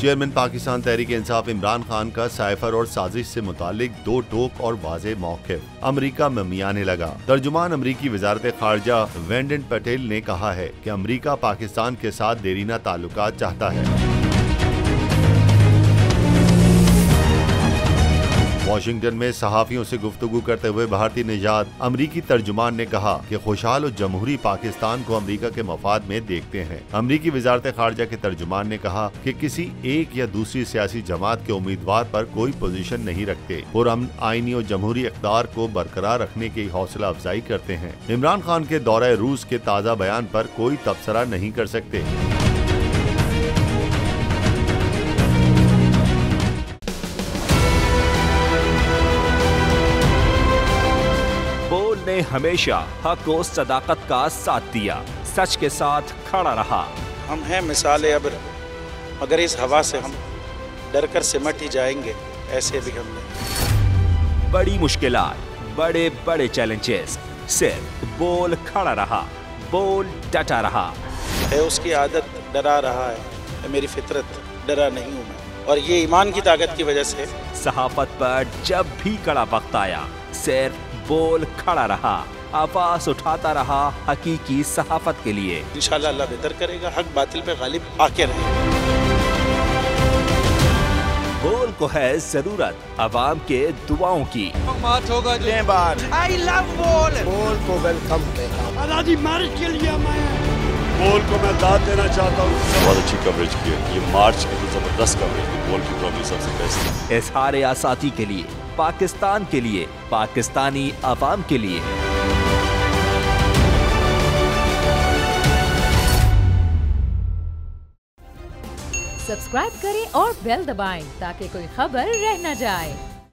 Chairman Pakistan Tehreek Insaf Imran Khan का cipher और साजिश से मुतालिक दो टोक और वाज़ेह मौक़िफ़ अमरीका में मियाने लगा। तर्जुमान अमरीकी वज़ारत ख़ारजा वेंडन पटेल ने कहा है कि अमरीका पाकिस्तान के साथ देरीना ताल्लुकात चाहता है। वाशिंगटन में सहाफ़ियों से गुफ्तगू करते हुए भारतीय निजात अमरीकी तर्जुमान ने कहा कि खुशहाल और जमहूरी पाकिस्तान को अमरीका के मफाद में देखते हैं। अमरीकी वज़ारत ख़ारजा के तर्जुमान ने कहा कि किसी एक या दूसरी सियासी जमात के उम्मीदवार पर कोई पोजीशन नहीं रखते और हम आईनी और जमहूरी इक़्तिदार को बरकरार रखने की हौसला अफजाई करते हैं। इमरान खान के दौरे रूस के ताज़ा बयान पर कोई तबसरा नहीं कर सकते। ने हमेशा हक और सदाकत का साथ दिया, सच के साथ खड़ा रहा। हम हैं मिसाले अब्र, मगर इस हवा से हम डर कर सिमट ही जाएंगे, ऐसे भी हमने। बड़ी मुश्किलात, बड़े बड़े चैलेंजेस, सिर्फ बोल खड़ा रहा, बोल डटा रहा। है उसकी आदत डरा रहा है, मेरी फितरत डरा नहीं हूँ मैं, और ये ईमान की ताकत की वजह से। सहाफत पर जब भी कड़ा वक्त आया, सिर्फ बोल खड़ा रहा, आवाज उठाता रहा हकीकी सहाफत के लिए। इंशाअल्लाह अल्लाह बेहतर करेगा, हक बातिल पे गालिब आके रहे। बोल को है जरूरत अवाम के दुआओं की। मार्च होगा आई लव बोल। बोल को वेलकम कहता आजादी मार्च के लिए मैं बोल को मैं दाद देना चाहता हूँ। बहुत अच्छी कवरेज की है, ये मार्च की तो जबरदस्त कवरेज है, बोल की प्रॉब्लम सबसे बेस्ट। इज़हार आसादी के लिए, पाकिस्तान के लिए, पाकिस्तानी अवाम के लिए। सब्सक्राइब करें और बेल दबाएं ताकि कोई खबर रह न जाए।